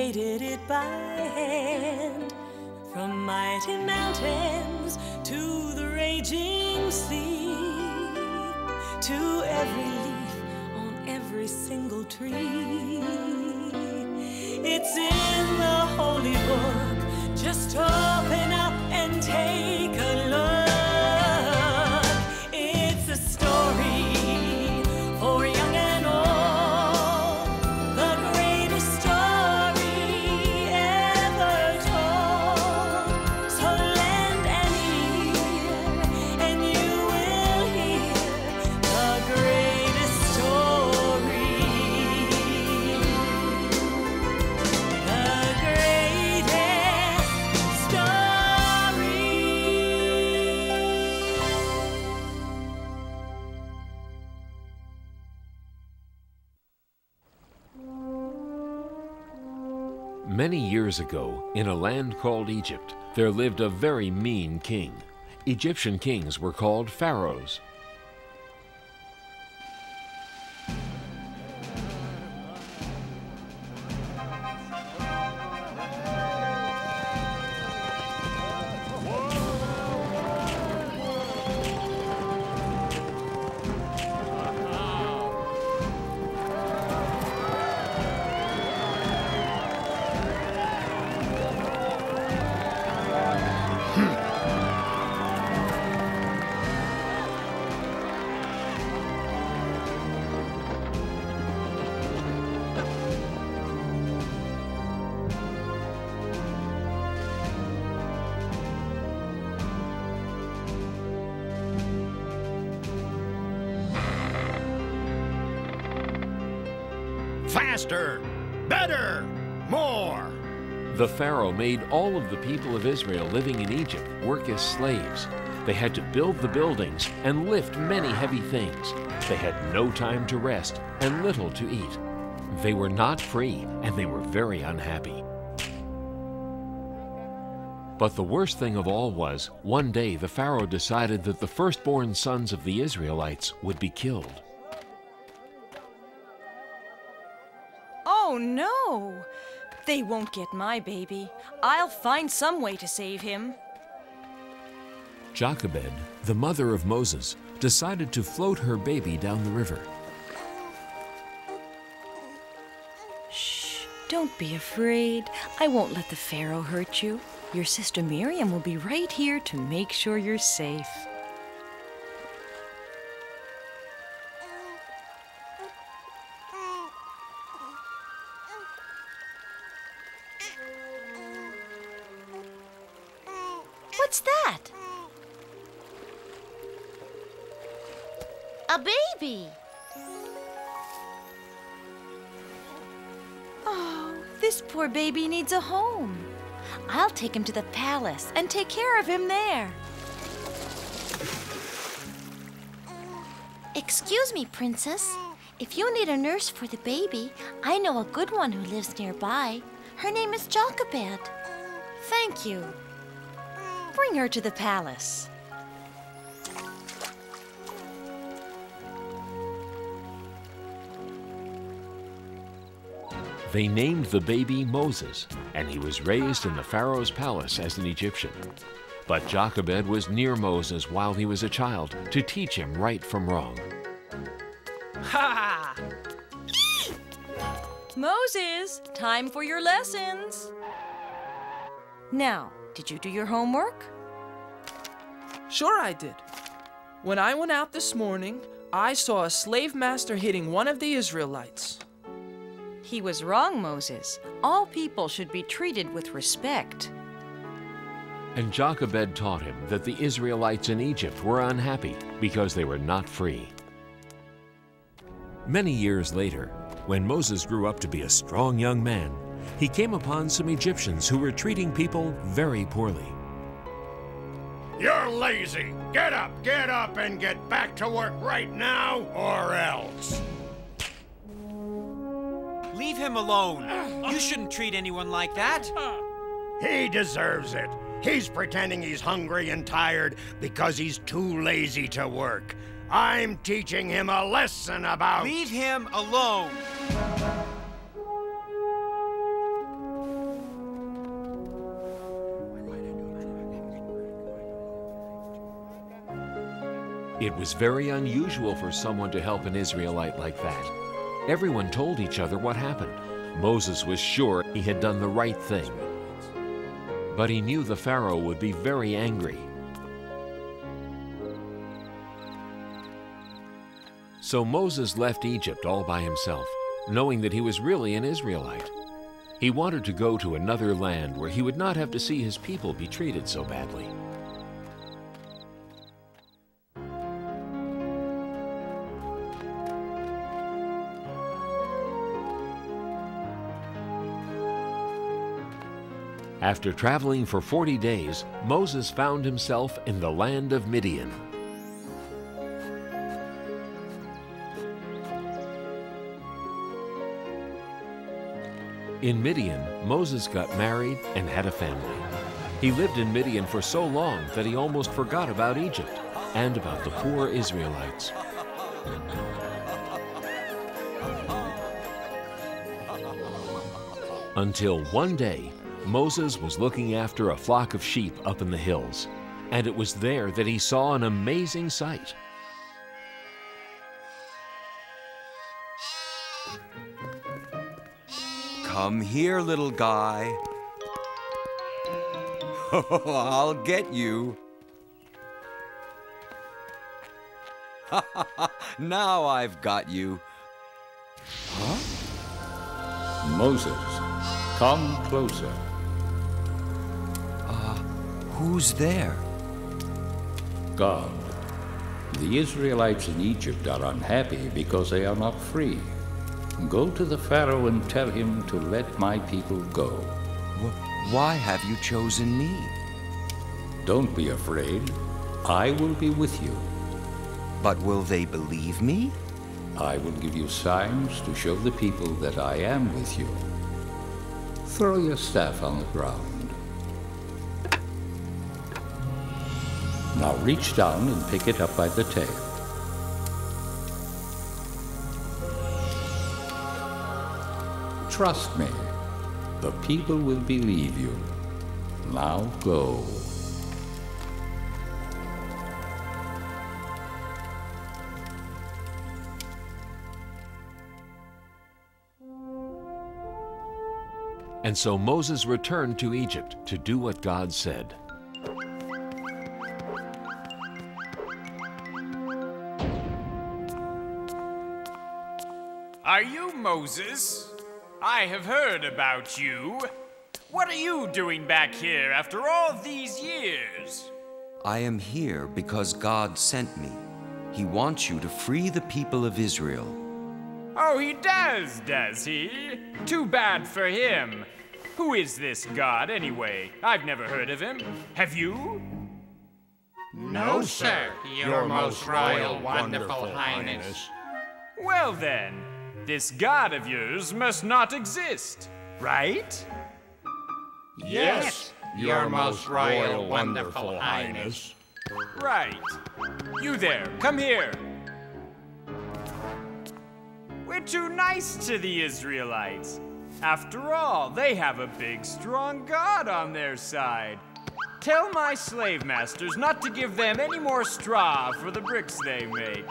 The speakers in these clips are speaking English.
created it by hand. From mighty mountains to the raging sea, to every leaf on every single tree. It's in the holy book. Just open up and take a look. It's a story for young and old, the greatest story ever told. So lend an ear and you will hear the greatest story. The greatest story. Many years ago, in a land called Egypt, there lived a very mean king. Egyptian kings were called pharaohs. Faster, better, more. The Pharaoh made all of the people of Israel living in Egypt work as slaves. They had to build the buildings and lift many heavy things. They had no time to rest and little to eat. They were not free, and they were very unhappy. But the worst thing of all was, one day the Pharaoh decided that the firstborn sons of the Israelites would be killed. Oh no! They won't get my baby. I'll find some way to save him. Jochebed, the mother of Moses, decided to float her baby down the river. Shh, don't be afraid. I won't let the Pharaoh hurt you. Your sister Miriam will be right here to make sure you're safe. What's that? A baby. Oh, this poor baby needs a home. I'll take him to the palace and take care of him there. Excuse me, Princess. If you need a nurse for the baby, I know a good one who lives nearby. Her name is Jochebed. Thank you. Bring her to the palace. They named the baby Moses, and he was raised in the Pharaoh's palace as an Egyptian. But Jochebed was near Moses while he was a child to teach him right from wrong. Ha! Moses, time for your lessons. Now, did you do your homework? Sure I did. When I went out this morning, I saw a slave master hitting one of the Israelites. He was wrong, Moses. All people should be treated with respect. And Jochebed taught him that the Israelites in Egypt were unhappy because they were not free. Many years later, when Moses grew up to be a strong young man, he came upon some Egyptians who were treating people very poorly. You're lazy. Get up, and get back to work right now, or else. Leave him alone. You shouldn't treat anyone like that. He deserves it. He's pretending he's hungry and tired because he's too lazy to work. I'm teaching him a lesson about... Leave him alone. It was very unusual for someone to help an Israelite like that. Everyone told each other what happened. Moses was sure he had done the right thing. But he knew the Pharaoh would be very angry. So Moses left Egypt all by himself, knowing that he was really an Israelite. He wanted to go to another land where he would not have to see his people be treated so badly. After traveling for 40 days, Moses found himself in the land of Midian. In Midian, Moses got married and had a family. He lived in Midian for so long that he almost forgot about Egypt and about the poor Israelites. Until one day, Moses was looking after a flock of sheep up in the hills, and it was there that he saw an amazing sight. Come here, little guy. I'll get you. Now I've got you. Huh? Moses, come closer. Who's there? God. The Israelites in Egypt are unhappy because they are not free. Go to the Pharaoh and tell him to let my people go. Why have you chosen me? Don't be afraid. I will be with you. But will they believe me? I will give you signs to show the people that I am with you. Throw your staff on the ground. Now reach down and pick it up by the tail. Trust me, the people will believe you. Now go. And so Moses returned to Egypt to do what God said. Are you Moses? I have heard about you. What are you doing back here after all these years? I am here because God sent me. He wants you to free the people of Israel. Oh, he does he? Too bad for him. Who is this God, anyway? I've never heard of him. Have you? No, sir, your most royal, wonderful highness. Well then, this God of yours must not exist, right? Yes, your most royal, wonderful highness. Right. You there, come here. We're too nice to the Israelites. After all, they have a big, strong God on their side. Tell my slave masters not to give them any more straw for the bricks they make.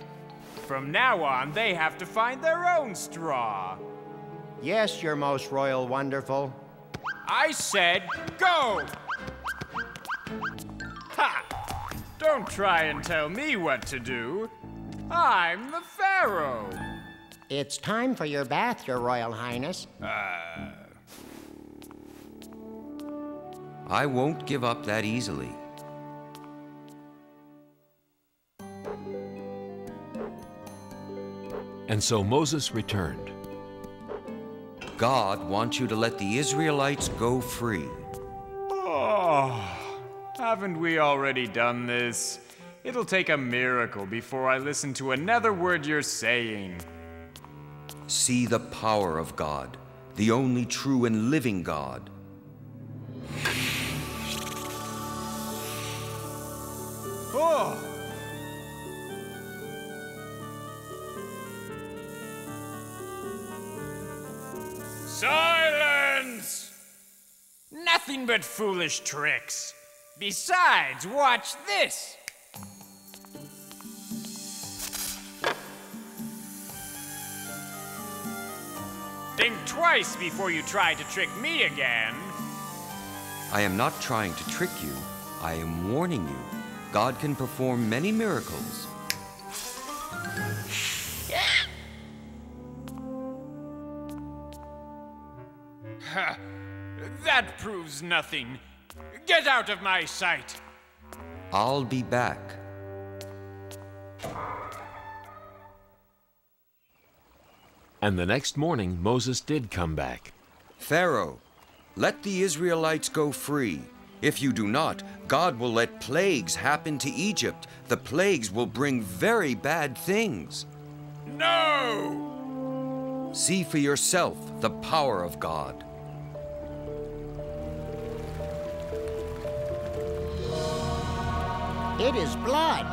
From now on, they have to find their own straw. Yes, your most royal wonderful. I said go! Ha! Don't try and tell me what to do. I'm the Pharaoh. It's time for your bath, your royal highness. I won't give up that easily. And so Moses returned. God wants you to let the Israelites go free. Oh, haven't we already done this? It'll take a miracle before I listen to another word you're saying. See the power of God, the only true and living God. Oh! Silence! Nothing but foolish tricks. Besides, watch this. Think twice before you try to trick me again. I am not trying to trick you. I am warning you. God can perform many miracles. That proves nothing. Get out of my sight. I'll be back. And the next morning, Moses did come back. Pharaoh, let the Israelites go free. If you do not, God will let plagues happen to Egypt. The plagues will bring very bad things. No! See for yourself the power of God. It is blood.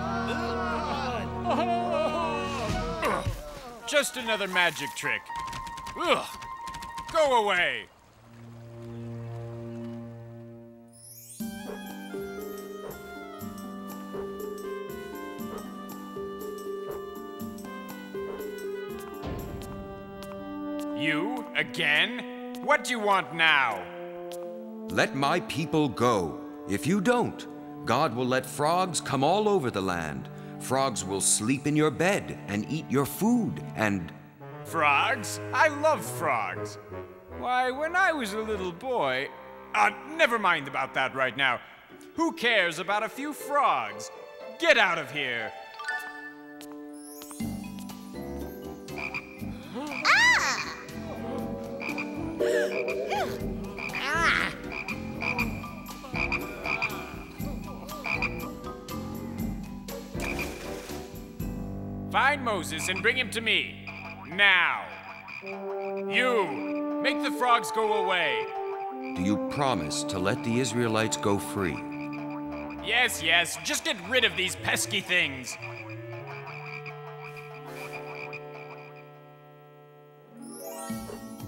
Just another magic trick. Ugh. Go away. You again? What do you want now? Let my people go. If you don't, God will let frogs come all over the land. Frogs will sleep in your bed and eat your food and... Frogs? I love frogs. Why, when I was a little boy... never mind about that right now. Who cares about a few frogs? Get out of here. Find Moses and bring him to me. Now. You, make the frogs go away. Do you promise to let the Israelites go free? Yes, yes, just get rid of these pesky things.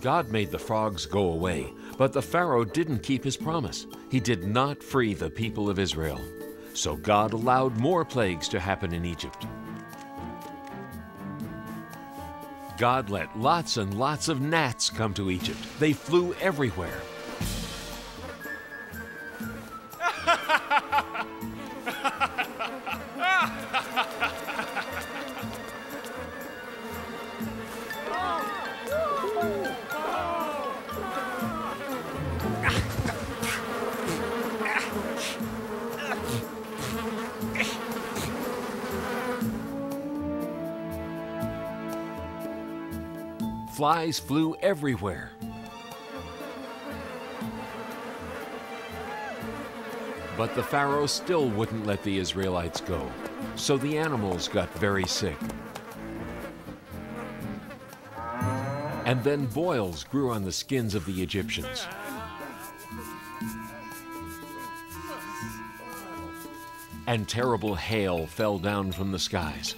God made the frogs go away, but the Pharaoh didn't keep his promise. He did not free the people of Israel. So God allowed more plagues to happen in Egypt. God let lots and lots of gnats come to Egypt. They flew everywhere. Flies flew everywhere. But the Pharaoh still wouldn't let the Israelites go, so the animals got very sick. And then boils grew on the skins of the Egyptians. And terrible hail fell down from the skies.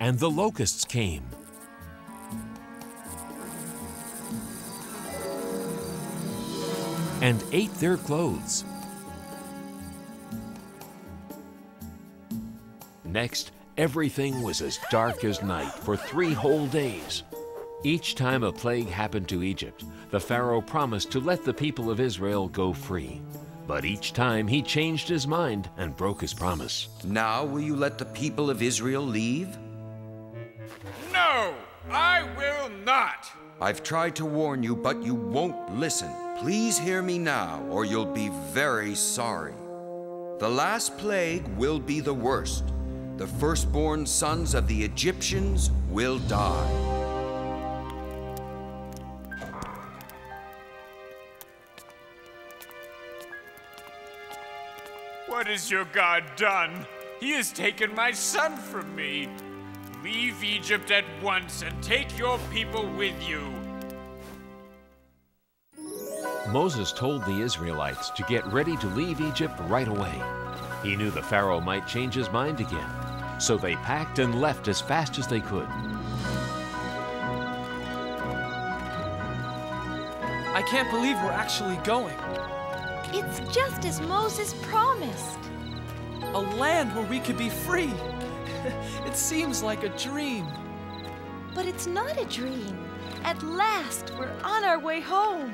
And the locusts came. And ate their clothes. Next, everything was as dark as night for 3 whole days. Each time a plague happened to Egypt, the Pharaoh promised to let the people of Israel go free. But each time he changed his mind and broke his promise. Now will you let the people of Israel leave? No, I will not. I've tried to warn you, but you won't listen. Please hear me now, or you'll be very sorry. The last plague will be the worst. The firstborn sons of the Egyptians will die. What has your God done? He has taken my son from me. Leave Egypt at once and take your people with you. Moses told the Israelites to get ready to leave Egypt right away. He knew the Pharaoh might change his mind again, so they packed and left as fast as they could. I can't believe we're actually going. It's just as Moses promised. A land where we could be free. It seems like a dream. But it's not a dream. At last, we're on our way home.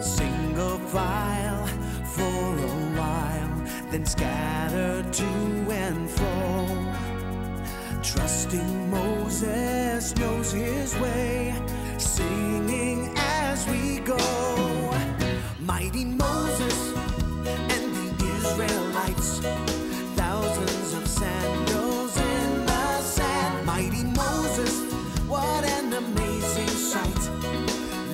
Single file for a while, then scatter to and fro. Trusting Moses knows his way, singing as we go. Mighty Moses and the Israelites, thousands of sandals in the sand. Mighty Moses, what an amazing sight,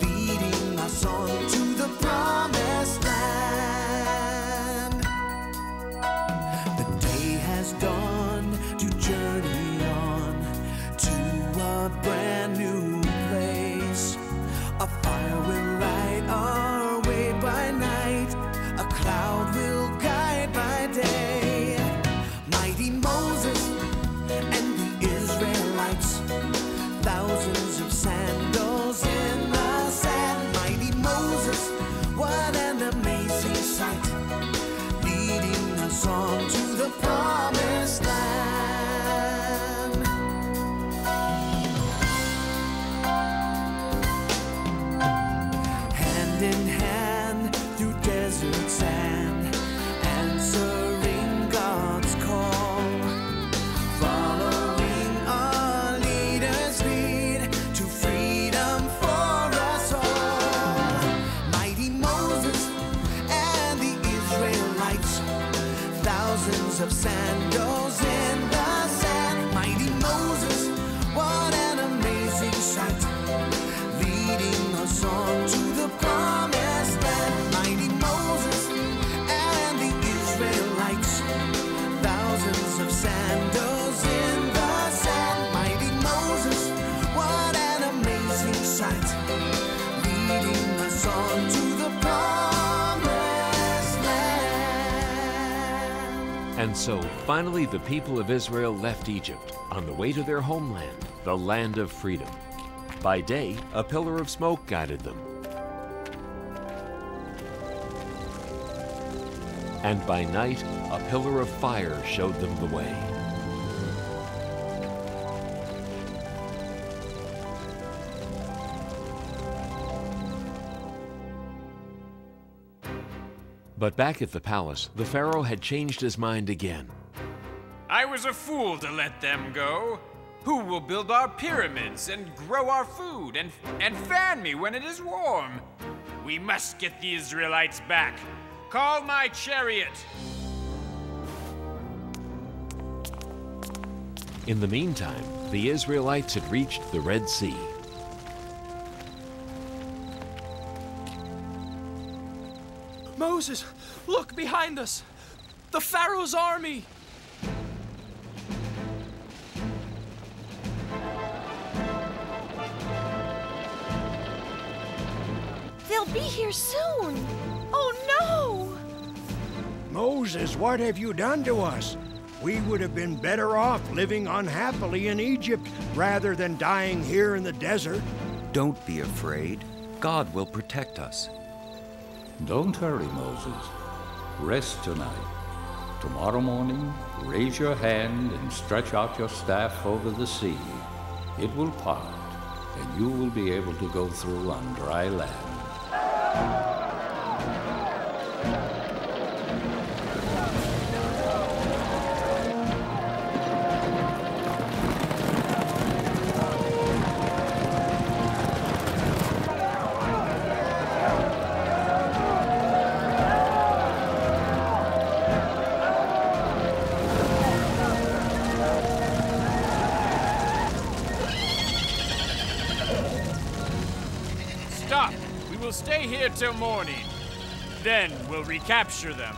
leading us on to the promised land. The day has dawned to journey on to a brand new place. A fire will light our way by night, a cloud will guide by day. Mighty Moses and the Israelites, thousands of sandals in the sand. Mighty Moses, what an amazing sight, leading us on to the promised land. Hand in hand through desert sand, answering God's call, following our leader's lead to freedom for us all. Mighty Moses and the Israelites, thousands of sandals in the sand. Mighty Moses, what an amazing sight, leading us on to the promised land. Mighty Moses and the Israelites, thousands of sandals in the sand. Mighty Moses, what an amazing sight, leading us on to the promised land. And so, finally, the people of Israel left Egypt on the way to their homeland, the land of freedom. By day, a pillar of smoke guided them. And by night, a pillar of fire showed them the way. But back at the palace, the Pharaoh had changed his mind again. I was a fool to let them go. Who will build our pyramids and grow our food and fan me when it is warm? We must get the Israelites back. Call my chariot. In the meantime, the Israelites had reached the Red Sea. Moses, look behind us. The Pharaoh's army. They'll be here soon. Oh no! Moses, what have you done to us? We would have been better off living unhappily in Egypt rather than dying here in the desert. Don't be afraid. God will protect us. Don't hurry, Moses. Rest tonight. Tomorrow morning, raise your hand and stretch out your staff over the sea. It will part, and you will be able to go through on dry land. Stop! We will stay here till morning. Then we'll recapture them.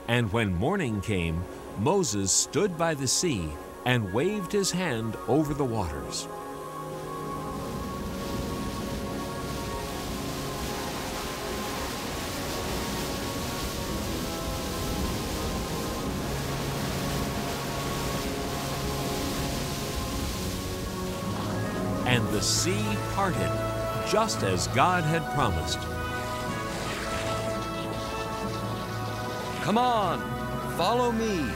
And when morning came, Moses stood by the sea and waved his hand over the waters. the sea parted, just as God had promised. Come on, follow me.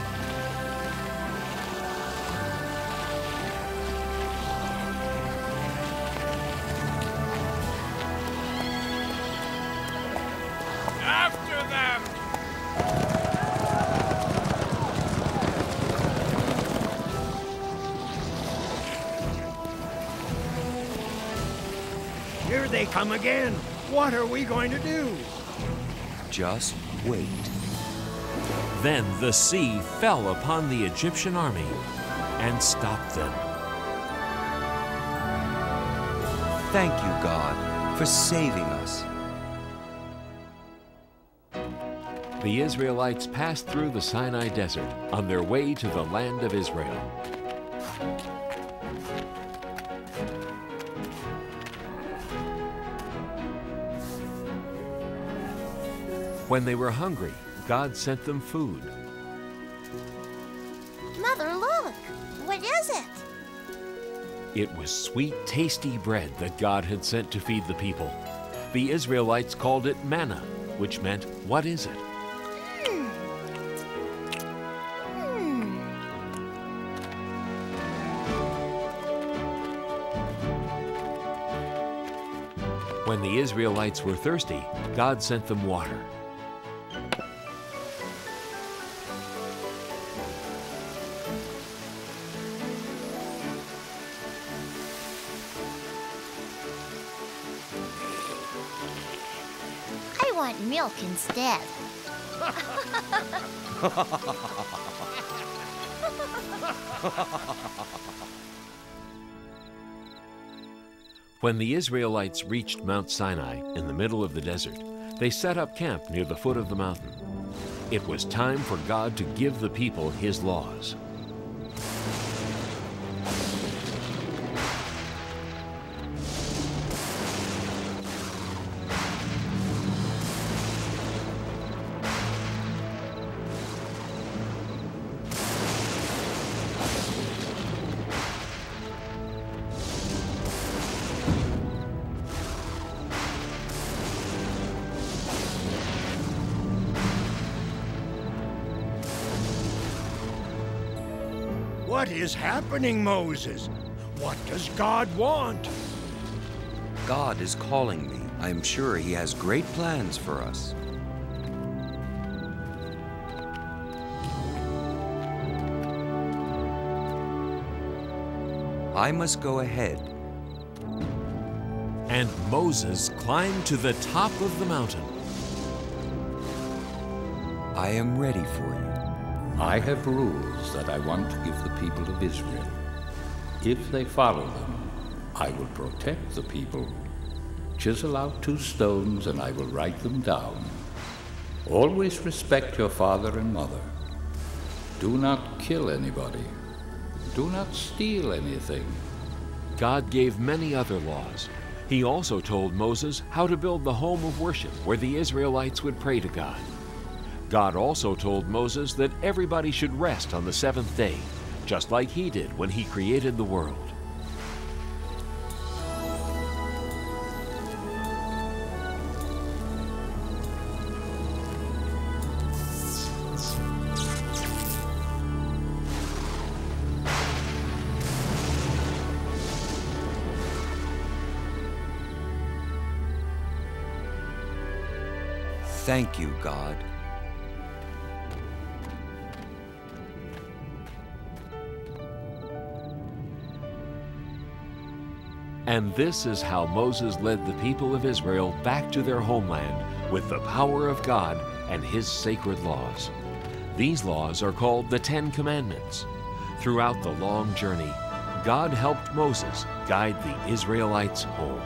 After them! Here they come again. What are we going to do? Just wait. Then the sea fell upon the Egyptian army and stopped them. Thank you, God, for saving us. The Israelites passed through the Sinai Desert on their way to the land of Israel. When they were hungry, God sent them food. Mother, look! What is it? It was sweet, tasty bread that God had sent to feed the people. The Israelites called it manna, which meant, "What is it?" When the Israelites were thirsty, God sent them water. I want milk instead. When the Israelites reached Mount Sinai in the middle of the desert, they set up camp near the foot of the mountain. It was time for God to give the people His laws. What is happening, Moses? What does God want? God is calling me. I am sure He has great plans for us. I must go ahead. And Moses climbed to the top of the mountain. I am ready for you. I have rules that I want to give the people of Israel. If they follow them, I will protect the people. Chisel out 2 stones and I will write them down. Always respect your father and mother. Do not kill anybody. Do not steal anything. God gave many other laws. He also told Moses how to build the home of worship where the Israelites would pray to God. God also told Moses that everybody should rest on the 7th day, just like He did when He created the world. Thank you, God. And this is how Moses led the people of Israel back to their homeland with the power of God and His sacred laws. These laws are called the 10 Commandments. Throughout the long journey, God helped Moses guide the Israelites home.